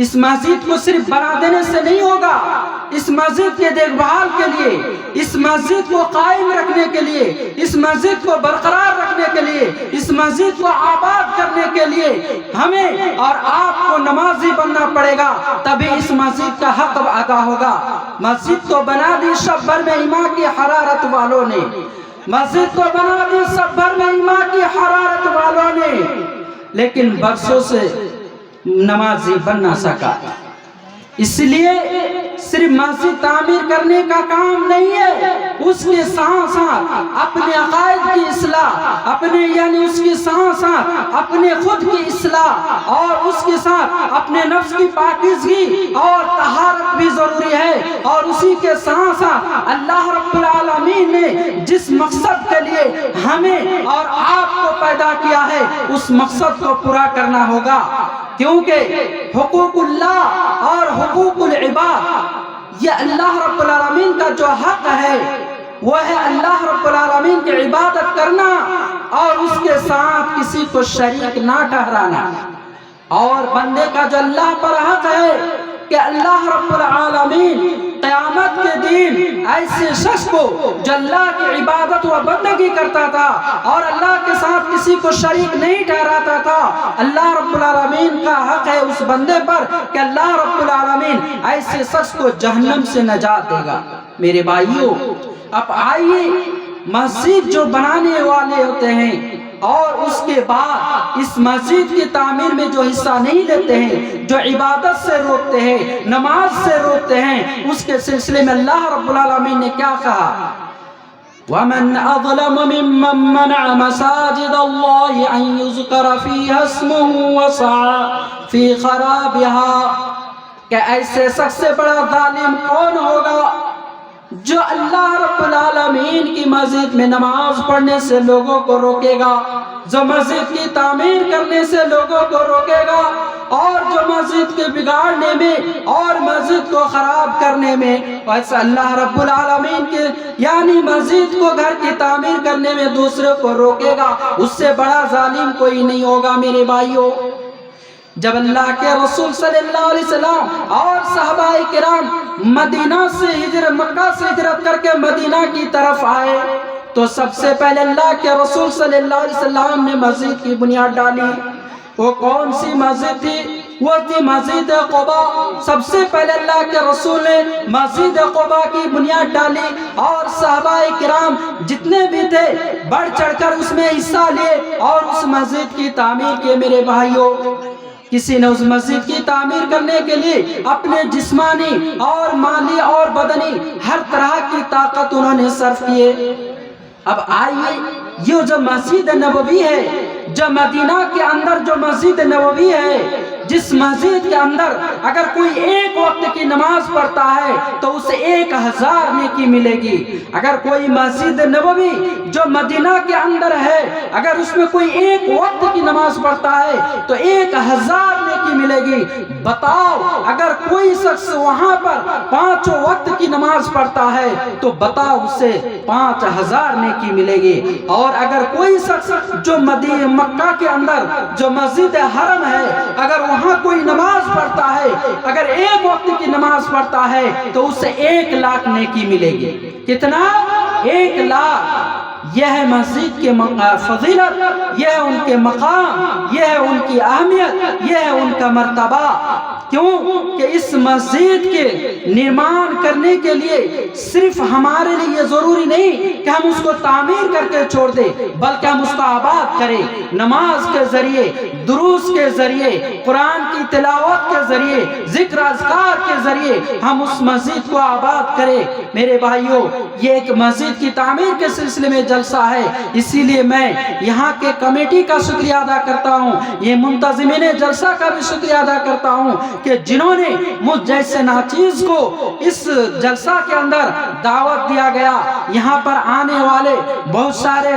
اس مسجد کو صرف بنا دینے سے نہیں ہوگا، اس مسجد کے دیکھ بھال کے لیے، اس مسجد کو قائم رکھنے کے لیے، اس مسجد کو برقرار رکھنے کے لیے، اس مسجد کو آباد کرنے کے لیے ہمیں اور آپ کو نمازی بننا پڑے گا، تبھی اس مسجد کا حق ادا ہوگا۔ مسجد تو بنا دی شب بھر میں ایمان کی حرارت والوں نے، مسجد کو بنا دی شب بھر میں ایمان کی حرارت والوں نے، لیکن برسوں سے نمازی بن نہ سکا۔ اس لیے صرف مسجد تعمیر کرنے کا کام نہیں ہے، اس کے ساتھ ساتھ اپنے عقائد کی اصلاح، اپنے یعنی اس کے ساتھ ساتھ اپنے خود کی اصلاح، اور اس کے ساتھ اپنے نفس کی پاکیزگی اور طہارت بھی ضروری ہے، اور اسی کے ساتھ ساتھ اللہ رب العالمین نے جس مقصد کے لیے ہمیں اور آپ کو پیدا کیا ہے اس مقصد کو پورا کرنا ہوگا، کیونکہ حقوق اللہ اور حقوق العباد یہ اللہ رب العالمین کا جو حق ہے وہ ہے اللہ رب العالمین کی عبادت کرنا اور اس کے ساتھ کسی کو شریک نہ ٹھہرانا، اور بندے کا جو اللہ پر حق ہے کہ اللہ رب العالمین قیامت کے دن ایسے شخص کو جو اللہ کی عبادت و بندگی کرتا تھا اور اللہ کے ساتھ کسی کو شریک نہیں ٹھہراتا تھا، اللہ رب العالمین کا حق ہے اس بندے پر کہ اللہ رب العالمین ایسے شخص کو جہنم سے نجات دے گا۔ میرے بھائیوں، اب آئیے مسجد جو بنانے والے ہوتے ہیں اور اس کے بعد اس مسجد کی تعمیر میں جو حصہ نہیں لیتے ہیں، جو عبادت سے روکتے ہیں، نماز سے روکتے ہیں، اس کے سلسلے میں اللہ رب العالمین نے کیا کہا؟ وَمَنْ أَظْلَمُ مِمَّنْ مَنَعَ مَسَاجِدَ اللَّهِ أَنْ يُذْكَرَ فِيهَا اسْمُهُ وَسَعَى فِي خَرَابِهَا، کہ ایسے سب سے بڑا ظالم کون ہوگا جو اللہ رب العالمین کی مسجد میں نماز پڑھنے سے لوگوں کو روکے گا، جو مسجد کی تعمیر کرنے سے لوگوں کو روکے گا، اور جو مسجد کے بگاڑنے میں اور مسجد کو خراب کرنے میں، ویسے اللہ رب العالمین کے یعنی مسجد کو گھر کی تعمیر کرنے میں دوسرے کو روکے گا، اس سے بڑا ظالم کوئی نہیں ہوگا۔ میرے بھائیوں، جب اللہ کے رسول صلی اللہ علیہ وسلم اور صحابہ کرام مکہ سے ہجرت کر کے مدینہ کی طرف آئے تو سب سے پہلے اللہ کے رسول صلی اللہ علیہ وسلم نے مسجد کی بنیاد ڈالی۔ وہ کون سی مسجد تھی؟ وہ تھی مسجد قباء۔ سب سے پہلے اللہ کے رسول نے مسجد قباء کی بنیاد ڈالی، اور صحابہ کرام جتنے بھی تھے بڑھ چڑھ کر اس میں حصہ لیے اور اس مسجد کی تعمیر کی۔ میرے بھائیوں، کسی نے اس مسجد کی تعمیر کرنے کے لیے اپنے جسمانی اور مالی اور بدنی ہر طرح کی طاقت انہوں نے صرف کیے۔ اب آئیے، یہ جو مسجد نبوی ہے، جو مدینہ کے اندر جو مسجد نبوی ہے، جس مسجد کے اندر اگر کوئی ایک وقت کی نماز پڑھتا ہے تو اسے 1000 نیکی ملے گی۔ اگر کوئی مسجد نبوی جو مدینہ کے اندر ہے اگر اس میں کوئی ایک وقت کی نماز پڑھتا ہے تو 1000 نیکی ملے گی۔ بتاؤ، اگر کوئی شخص وہاں پر 5 وقت کی نماز پڑھتا ہے تو بتاؤ اسے 5000 نیکی ملے گی۔ اور اگر کوئی شخص جو مکہ کے اندر جو مسجد حرم ہے اگر وہاں کوئی نماز پڑھتا ہے، اگر ایک وقت کی نماز پڑھتا ہے تو اسے 1,00,000 نیکی ملے گی۔ کتنا؟ 1,00,000۔ یہ ہے مسجد کے فضیلت، یہ ہے ان کے مقام، یہ ہے ان کی اہمیت، یہ ہے ان کا مرتبہ۔ کیوں کہ اس مسجد کے نرمان کرنے کے لیے صرف ہمارے لیے یہ ضروری نہیں کہ ہم اس کو تعمیر کر کے چھوڑ دیں، بلکہ ہم اس کو آباد کریں، نماز کے ذریعے، دروس کے ذریعے، قرآن کی تلاوت کے ذریعے، ذکر اذکار کے ذریعے ہم اس مسجد کو آباد کریں۔ میرے بھائیوں، یہ ایک مسجد کی تعمیر کے سلسلے میں جلسہ ہے، اسی لیے میں یہاں کے کمیٹی کا شکریہ ادا کرتا ہوں، یہ منتظمین جلسہ کا بھی شکریہ ادا کرتا ہوں کہ جنہوں نے مجھ جیسے ناچیز کو اس جلسہ کے اندر دعوت دیا گیا. یہاں پر آنے والے بہت سارے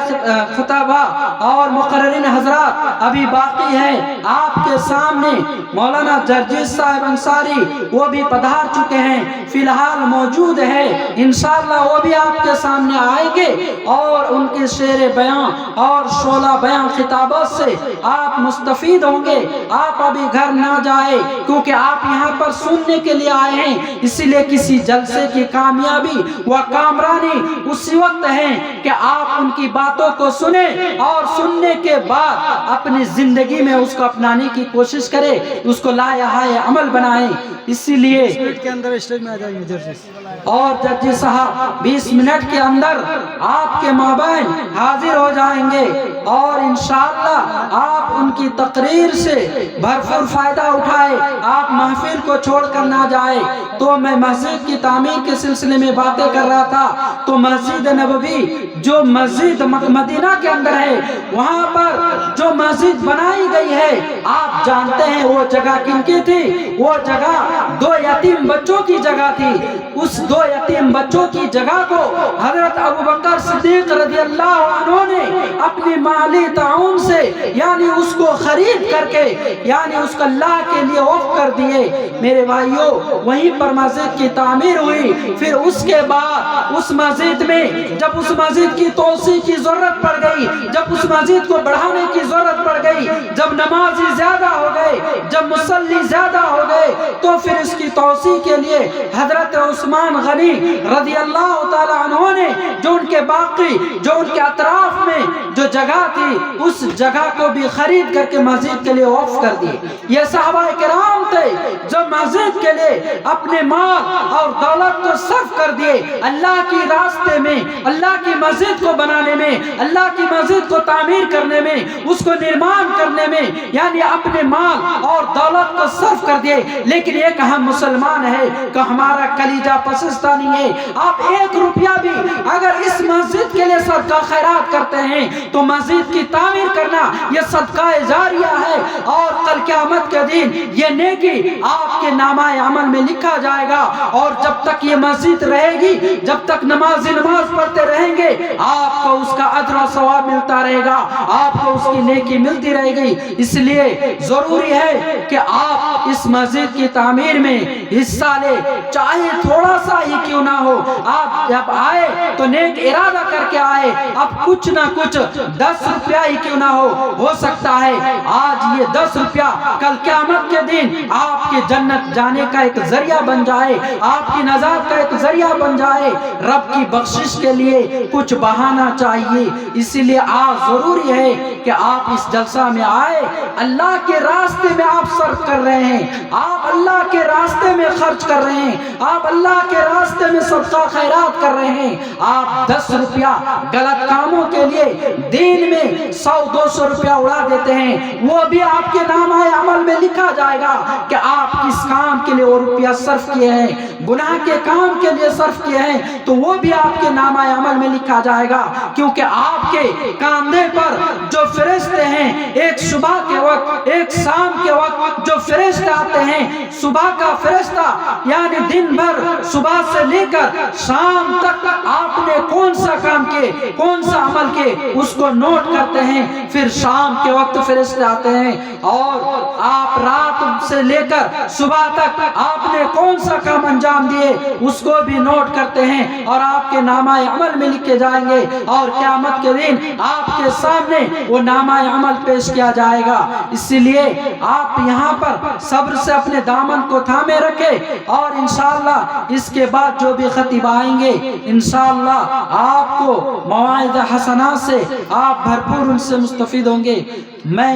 خطبہ اور مقررین حضرات ابھی باقی ہیں. آپ کے سامنے مولانا جرجیس صاحب انصاری وہ بھی پدھار چکے ہیں, فی الحال موجود ہے. انشاءاللہ وہ بھی آپ کے سامنے آئیں گے اور ان کے شعر بیان اور شعلہ بیان خطابات سے آپ مستفید ہوں گے. آپ ابھی گھر نہ جائیں کیونکہ آپ یہاں پر سننے کے لیے آئے ہیں, اسی لیے کسی جلسے کی کامیابی و کامرانی اسی وقت ہے کہ آپ ان کی باتوں کو سنیں اور سننے کے بعد اپنی زندگی میں اس کو اپنانے کی کوشش کریں, اس کو لائحہ عمل بنائیں. اسی لیے کے اندر اسٹیج میں آ جائیں گے جرجیس اور جرجیس صاحب 20 منٹ کے اندر آپ کے مابین حاضر ہو جائیں گے اور انشاءاللہ آپ ان کی تقریر سے بھرپور فائدہ اٹھائے. آپ محفل کو چھوڑ کر نہ جائے. تو میں مسجد کی تعمیر کے سلسلے میں باتیں کر رہا تھا, تو مسجد نبوی جو مسجد مدینہ کے اندر ہے, وہاں پر جو مسجد بنائی گئی ہے آپ جانتے ہیں وہ جگہ کن کی تھی؟ وہ جگہ 2 یتیم بچوں کی جگہ تھی. اس 2 یتیم بچوں کی جگہ کو حضرت ابوبکر صدیق رضی اللہ عنہ نے اپنی مالی تعاون سے یعنی اس کو خرید کر کے یعنی اس کو اللہ کے لیے وقف کر دیے. میرے بھائیوں وہیں پر مسجد کی تعمیر ہوئی. پھر اس کے بعد اس مسجد میں جب اس مسجد کی توسیع کی ضرورت پڑ گئی, جب اس مسجد کو بڑھانے کی ضرورت پڑ گئی, جب نمازی زیادہ ہو گئے, جب مصلی زیادہ ہو گئے, تو پھر اس کی توسیع کے لیے حضرت عثمان غنی رضی اللہ تعالی عنہ نے جو ان کے باقی جو ان کے اطراف میں جو جگہ تھی اس جگہ کو بھی خرید کر کے مسجد کے لیے وقف کر دی. یہ صحابہ کرام تھے جو مسجد کے لیے اپنے مال اور دولت کو صرف کر دیے اللہ کی راستے میں, اللہ کی مسجد کو بنانے میں, اللہ کی مسجد کو تعمیر کرنے میں, اس کو نرمان کرنے میں, یعنی اپنے مال اور دولت کو صرف کر دیے. لیکن ایک ہم مسلمان ہے کہ ہمارا کلیجہ پسندہ نہیں ہے. آپ 1 روپیہ بھی اگر اس مسجد کے لیے صدقہ خیرات کرتے ہیں تو مسجد کی تعمیر کرنا یہ صدقہ جاریہ ہے, اور کل قیامت کے دن یہ نیکی آپ کے نامہ عمل میں لکھا جائے گا. اور جب تک یہ مسجد رہے گی, جب تک نماز پڑھتے رہیں گے, آپ کو اس کا اجر و ثواب ملتا رہے گا, آپ کو اس کی نیکی ملتی رہے گی. اس لیے ضروری ہے کہ آپ اس مسجد کی تعمیر میں حصہ لے, چاہے تھوڑا سا ہی کیوں نہ ہو. آپ جب آئے تو نیک ارادہ کر کے آئے. اب کچھ نہ کچھ 10 روپیہ ہی کیوں نہ ہو سکتا ہے آج یہ 10 روپیہ کل قیامت کے دن آپ کی جنت جانے کا ایک ذریعہ بن جائے, آپ کی نجات کا ایک ذریعہ بن جائے. رب کی بخشش کے لیے کچھ بہانہ چاہیے. اسی لیے آج ضروری ہے کہ آپ اس جلسہ میں آئے, اللہ کے راستے میں آپ صرف کر رہے ہیں, آپ اللہ کے راستے میں خرچ کر رہے ہیں, آپ اللہ کے راستے میں صدقہ خیرات کر رہے ہیں. آپ 10 روپیہ غلط کاموں کے لیے دین میں 100-200 روپیہ اڑا دیتے ہیں, وہ بھی آپ کے نامہ عمل میں لکھا جائے گا کہ آپ کس کام کے لیے وہ روپیہ صرف کیے ہیں. گناہ کے کام کے لیے صرف کیے ہیں تو وہ بھی آپ کے نامہ عمل میں لکھا جائے گا, کیونکہ آپ کے کاندھے پر جو فرشتے ہیں, ایک صبح کے وقت ایک شام کے وقت جو فرشتے آتے ہیں, صبح کا فرشتہ یعنی دن بھر صبح سے لے کر شام تک آپ نے کون سا کام کیے, کون سا عمل کیے, اس کو نوٹ کرتے ہیں. پھر شام کے وقت فرشتے آتے ہیں اور آپ رات سے لے کر صبح تک آپ نے کون سا کام انجام دیے اس کو بھی نوٹ کرتے ہیں اور آپ کے نامہ عمل میں لکھے جائیں گے. اور قیامت کے دن آپ کے سامنے وہ نامہ عمل پیش کیا جائے گا. اسی لیے آپ یہاں پر صبر سے اپنے دامن کو تھامے رکھے, اور انشاءاللہ اس کے بعد جو بھی خطیب آئیں گے انشاءاللہ آپ کو مواعظ حسنات سے آپ بھرپور ان سے مستفید ہوں گے. میں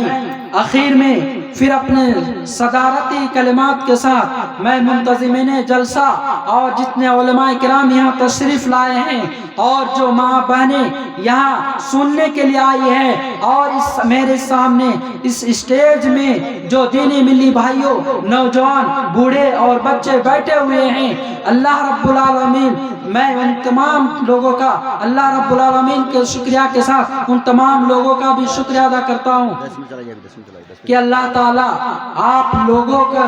اخیر میں پھر اپنے صدارتی کلمات کے ساتھ میں منتظمین جلسہ اور جتنے علماء کرام یہاں تشریف لائے ہیں اور جو ماں بہنیں یہاں سننے کے لیے آئی ہیں, اور اس میرے سامنے اس اسٹیج میں جو دینی ملی بھائیوں, نوجوان, بوڑھے اور بچے بیٹھے ہوئے ہیں, اللہ رب العالمین میں ان تمام لوگوں کا اللہ رب العالمین کے شکریہ کے ساتھ ان تمام لوگوں کا بھی شکریہ ادا کرتا ہوں کہ اللہ تعالیٰ آپ لوگوں کا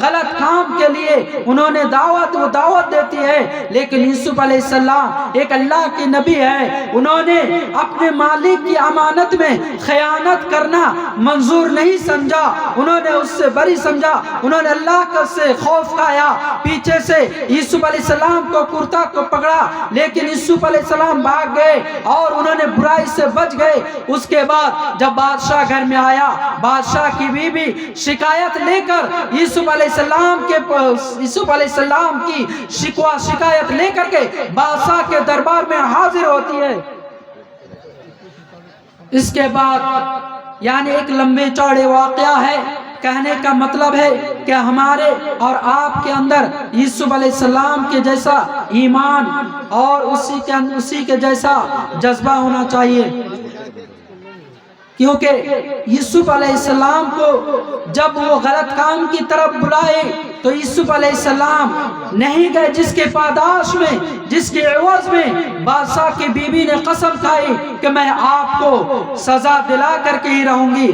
غلط کام کے لیے انہوں نے دعوت دیتی ہے، لیکن یوسف علیہ السلام ایک اللہ کے نبی ہے، انہوں نے اپنے مالک کی امانت میں خیانت کرنا منظور نہیں سمجھا، انہوں نے اس سے بری سمجھا، انہوں نے اللہ کا سے خوف کھایا، پیچھے سے یوسف علیہ السلام کو کرتا کو پکڑا، لیکن یوسف علیہ السلام بھاگ گئے اور انہوں نے برائی سے بچ گئے۔ اس کے بعد جب بادشاہ گھر میں آیا، بادشاہ کی بیوی شکایت لے کر یوسف علیہ السلام کی شکایت لے کر کے بادشاہ کے دربار میں حاضر ہوتی ہے۔ اس کے بعد یعنی ایک لمبے چوڑے واقعہ ہے، کہنے کا مطلب ہے کہ ہمارے اور آپ کے اندر یوسف علیہ السلام کے جیسا ایمان اور اسی کے جیسا جذبہ ہونا چاہیے، کیونکہ یوسف علیہ السلام کو جب وہ غلط کام کی طرف بلائے تو یوسف علیہ السلام نہیں گئے، جس کے پاداش میں، جس کے عوض میں بادشاہ کی بیوی نے قسم کھائی کہ میں آپ کو سزا دلا کر کے ہی رہوں گی۔